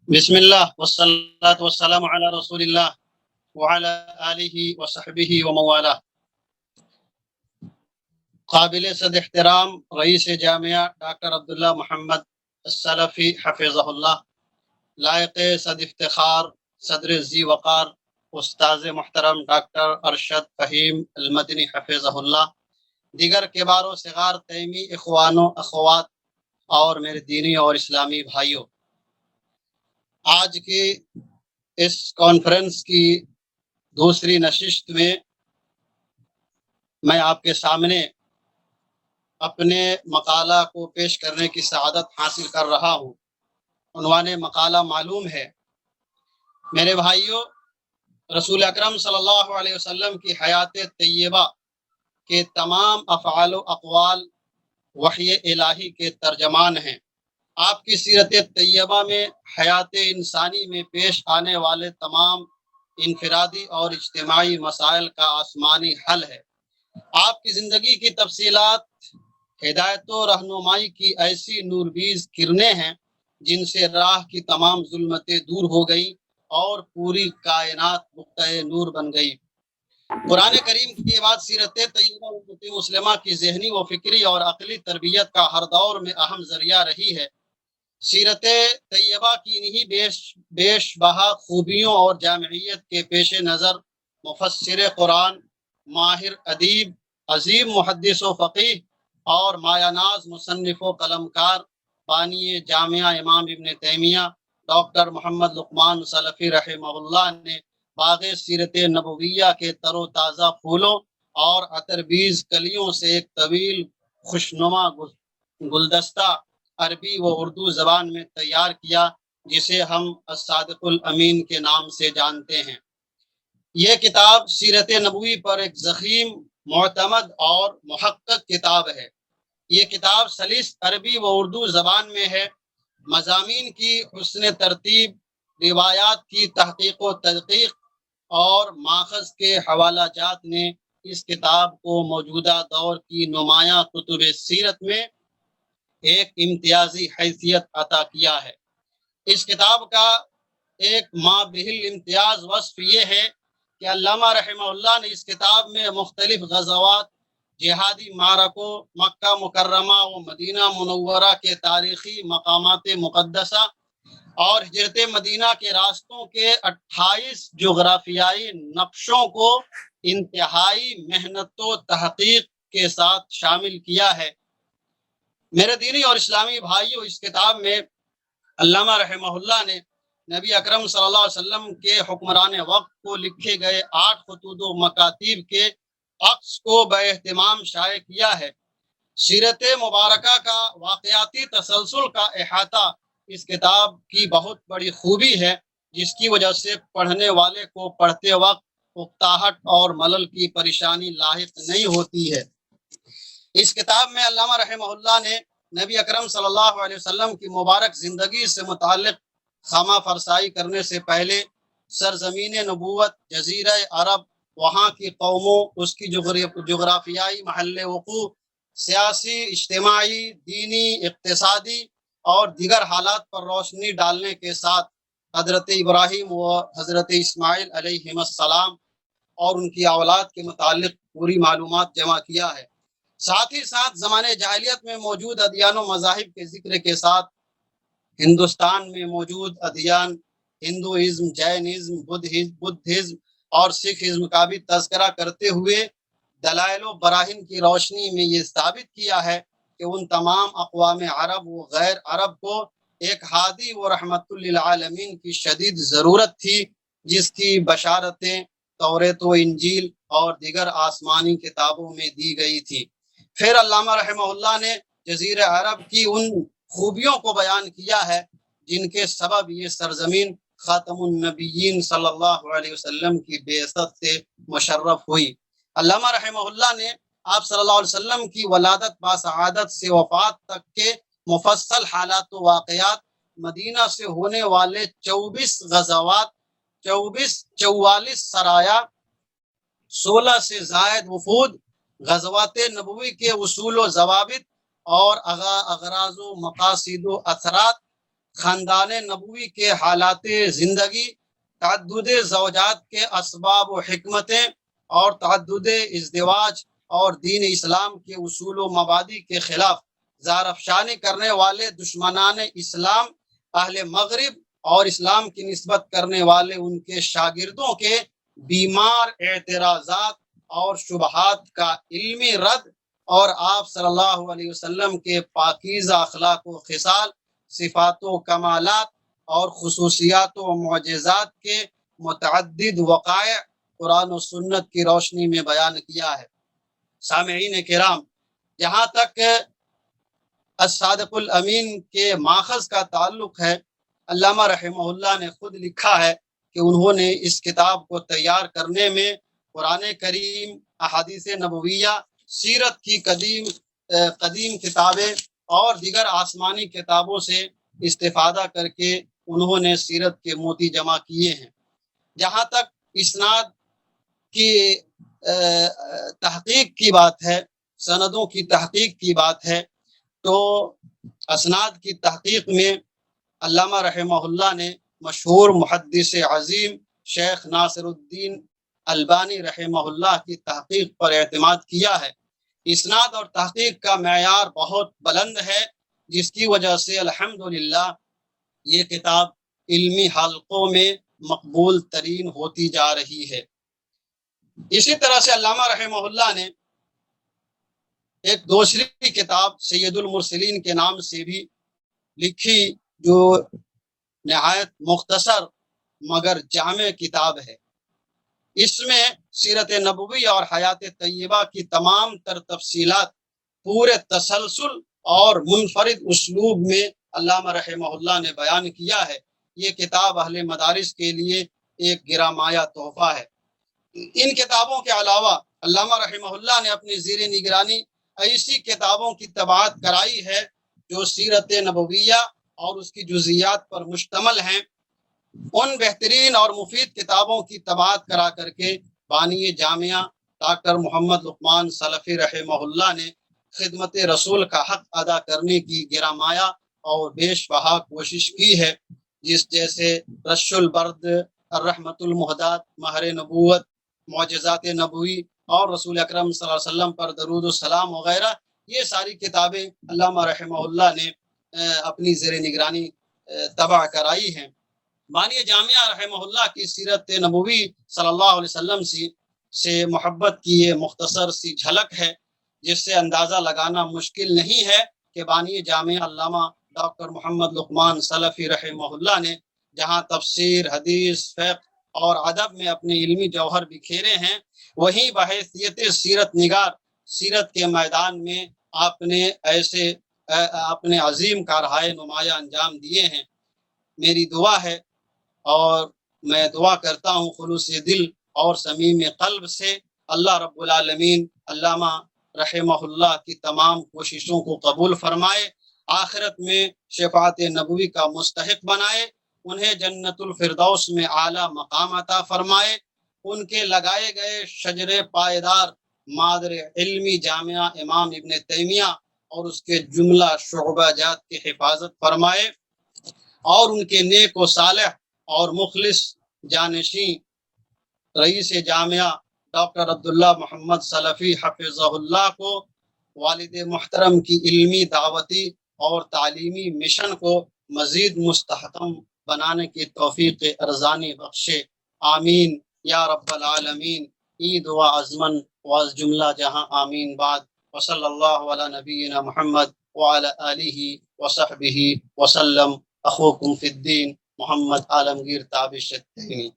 بسم اللہ والصلاة والسلام علی رسول اللہ وعلی آلہ وصحبہ وموالہ۔ قابل صد احترام رئیس جامعہ ڈاکٹر عبداللہ محمد السلفی حفظہ اللہ، لائق صد افتخار صدر ذی وقار استاذ محترم ڈاکٹر ارشد فہیم المدنی حفظہ اللہ، دیگر کبار و صغار تیمی اخوان و اخوات اور میرے دینی اور اسلامی بھائیوں، آج کی اس کانفرنس کی دوسری نشست میں آپ کے سامنے اپنے مقالہ کو پیش کرنے کی سعادت حاصل کر رہا ہوں۔ عنوان مقالہ معلوم ہے۔ میرے بھائیوں، رسول اکرم صلی اللہ علیہ وسلم کی حیات طیبہ کے تمام افعال و اقوال وحی الہی کے ترجمان ہیں۔ آپ کی سیرت طیبہ میں حیات انسانی میں پیش آنے والے تمام انفرادی اور اجتماعی مسائل کا آسمانی حل ہے۔ آپ کی زندگی کی تفصیلات ہدایت و رہنمائی کی ایسی نوربیز کرنیں ہیں جن سے راہ کی تمام ظلمتیں دور ہو گئی اور پوری کائنات نقطۂ نور بن گئی۔ قرآن کریم کے بعد سیرت طیبہ امت مسلمہ کی ذہنی و فکری اور عقلی تربیت کا ہر دور میں اہم ذریعہ رہی ہے۔ سیرت طیبہ کی انہی بیش بہا خوبیوں اور جامعیت کے پیش نظر مفسر قرآن، ماہر ادیب، عظیم محدث و فقیہ اور مایہ ناز مصنف و قلمکار بانی جامعہ امام ابن تیمیہ ڈاکٹر محمد لقمان سلفی رحمہ اللہ نے باغ سیرت نبویہ کے تر و تازہ پھولوں اور عطربیز کلیوں سے ایک طویل خوشنما گلدستہ عربی و اردو زبان میں تیار کیا، جسے ہم الصادق الامین کے نام سے جانتے ہیں۔ یہ کتاب سیرت نبوی پر ایک ضخیم، معتمد اور محقق کتاب ہے۔ یہ کتاب سلیس عربی و اردو زبان میں ہے۔ مضامین کی حسن ترتیب، روایات کی تحقیق و تدقیق اور ماخذ کے حوالہ جات نے اس کتاب کو موجودہ دور کی نمایاں کتب سیرت میں ایک امتیازی حیثیت عطا کیا ہے۔ اس کتاب کا ایک مابہل امتیاز وصف یہ ہے کہ علامہ رحمہ اللہ نے اس کتاب میں مختلف غزوات، جہادی معرکوں، مکہ مکرمہ و مدینہ منورہ کے تاریخی مقامات مقدسہ اور ہجرت مدینہ کے راستوں کے 28 جغرافیائی نقشوں کو انتہائی محنت و تحقیق کے ساتھ شامل کیا ہے۔ میرے دینی اور اسلامی بھائیوں، اس کتاب میں علامہ رحمہ اللہ نے نبی اکرم صلی اللہ علیہ وسلم کے حکمران وقت کو لکھے گئے 8 خطوط و مکاتیب کے عکس کو بے اہتمام شائع کیا ہے۔ سیرت مبارکہ کا واقعاتی تسلسل کا احاطہ اس کتاب کی بہت بڑی خوبی ہے، جس کی وجہ سے پڑھنے والے کو پڑھتے وقت اکتاہٹ اور ملل کی پریشانی لاحق نہیں ہوتی ہے۔ اس کتاب میں علامہ رحمہ اللہ نے نبی اکرم صلی اللہ علیہ وسلم کی مبارک زندگی سے متعلق خامہ فرسائی کرنے سے پہلے سرزمین نبوت، جزیرہ عرب، وہاں کی قوموں، اس کی جغرافیائی محل وقوع، سیاسی، اجتماعی، دینی، اقتصادی اور دیگر حالات پر روشنی ڈالنے کے ساتھ حضرت ابراہیم و حضرت اسماعیل علیہ السلام اور ان کی اولاد کے متعلق پوری معلومات جمع کیا ہے۔ ساتھ ہی ساتھ زمانے جاہلیت میں موجود ادیان و مذاہب کے ذکر کے ساتھ ہندوستان میں موجود ادیان، ہندوازم، جینزم، بدھزم اور سکھ ازم کا بھی تذکرہ کرتے ہوئے دلائل و براہین کی روشنی میں یہ ثابت کیا ہے کہ ان تمام اقوام عرب و غیر عرب کو ایک ہادی و رحمت للعالمین کی شدید ضرورت تھی، جس کی بشارتیں توریت و انجیل اور دیگر آسمانی کتابوں میں دی گئی تھی۔ پھر علامہ رحمہ اللہ نے جزیرہ عرب کی ان خوبیوں کو بیان کیا ہے جن کے سبب یہ سرزمین خاتم النبیین صلی اللہ علیہ وسلم کی بعثت سے مشرف ہوئی۔ علامہ رحمہ اللہ نے آپ صلی اللہ علیہ وسلم کی ولادت باسعادت سے وفات تک کے مفصل حالات و واقعات، مدینہ سے ہونے والے 24 غزوات، 44 سرایا، 16 سے زائد وفود، غزوات نبوی کے اصول و ضوابط اور اغراض و مقاصد و اثرات، خاندان نبوی کے حالات زندگی، تعدد زوجات کے اسباب و حکمتیں اور تعدد ازدواج اور دین اسلام کے اصول و مبادی کے خلاف زارافشانی کرنے والے دشمنان اسلام، اہل مغرب اور اسلام کی نسبت کرنے والے ان کے شاگردوں کے بیمار اعتراضات اور شبہات کا علمی رد، اور آپ صلی اللہ علیہ وسلم کے پاکیزہ اخلاق و خصال، صفات و کمالات اور خصوصیات و معجزات کے متعدد وقائع قرآن و سنت کی روشنی میں بیان کیا ہے۔ سامعین کرام، جہاں تک الصادق الامین کے ماخذ کا تعلق ہے، علامہ رحمہ اللہ نے خود لکھا ہے کہ انہوں نے اس کتاب کو تیار کرنے میں قرآن کریم، احادیث نبویہ، سیرت کی قدیم کتابیں اور دیگر آسمانی کتابوں سے استفادہ کر کے انہوں نے سیرت کے موتی جمع کیے ہیں۔ جہاں تک اسناد کی تحقیق کی بات ہے، سندوں کی تحقیق کی بات ہے، تو اسناد کی تحقیق میں علامہ رحمہ اللہ نے مشہور محدث عظیم شیخ ناصر الدین البانی رحمہ اللہ کی تحقیق پر اعتماد کیا ہے۔ اسناد اور تحقیق کا معیار بہت بلند ہے، جس کی وجہ سے الحمدللہ یہ کتاب علمی حلقوں میں مقبول ترین ہوتی جا رہی ہے۔ اسی طرح سے علامہ رحمہ اللہ نے ایک دوسری کتاب سید المرسلین کے نام سے بھی لکھی، جو نہایت مختصر مگر جامع کتاب ہے۔ اس میں سیرت نبوی اور حیات طیبہ کی تمام تر تفصیلات پورے تسلسل اور منفرد اسلوب میں علامہ رحمہ اللہ نے بیان کیا ہے۔ یہ کتاب اہل مدارس کے لیے ایک گرامایہ تحفہ ہے۔ ان کتابوں کے علاوہ علامہ رحمہ اللہ نے اپنی زیر نگرانی ایسی کتابوں کی طباعت کرائی ہے جو سیرت نبویہ اور اس کی جزیات پر مشتمل ہیں۔ ان بہترین اور مفید کتابوں کی طباعت کرا کر کے بانی جامعہ ڈاکٹر محمد لقمان سلفی رحمہ اللہ نے خدمت رسول کا حق ادا کرنے کی گرامایہ اور بیش بہا کوشش کی ہے، جیسے رش البرد، الرحمت المہدات، مہر نبوت، معجزات نبوی اور رسول اکرم صلی اللہ علیہ وسلم پر درود السلام وغیرہ۔ یہ ساری کتابیں علامہ رحمہ اللہ نے اپنی زیر نگرانی طبع کرائی ہیں۔ بانی جامعہ رحمہ اللہ کی سیرت نبوی صلی اللہ علیہ وسلم سے محبت کی یہ مختصر سی جھلک ہے، جس سے اندازہ لگانا مشکل نہیں ہے کہ بانی جامعہ علامہ ڈاکٹر محمد لقمان سلفی رحمہ اللہ نے جہاں تفسیر، حدیث، فقہ اور ادب میں اپنے علمی جوہر بکھیرے ہیں، وہیں بحیثیت سیرت نگار سیرت کے میدان میں آپ نے اپنے عظیم کارہائے نمایاں انجام دیے ہیں۔ میری دعا ہے اور میں دعا کرتا ہوں خلوص دل اور صمیم قلب سے، اللہ رب العالمین علامہ رحمہ اللہ کی تمام کوششوں کو قبول فرمائے، آخرت میں شفاعت نبوی کا مستحق بنائے، انہیں جنت الفردوس میں اعلیٰ مقام عطا فرمائے، ان کے لگائے گئے شجر پائیدار مادر علمی جامعہ امام ابن تیمیہ اور اس کے جملہ شعبہ جات کی حفاظت فرمائے، اور ان کے نیک و صالح اور مخلص جانشین رئیس جامعہ ڈاکٹر عبداللہ محمد سلفی حفظہ اللہ کو والد محترم کی علمی، دعوتی اور تعلیمی مشن کو مزید مستحکم بنانے کی توفیق ارزانی بخشے، آمین یا رب العالمین۔ ای دعا ازمن واز جملہ جہاں آمین بعد، وصلی اللہ علی نبینا محمد وعلی آلہ وصحبہ وسلم۔ اخوکم فی الدین محمد عالمگیر تابش التیمی۔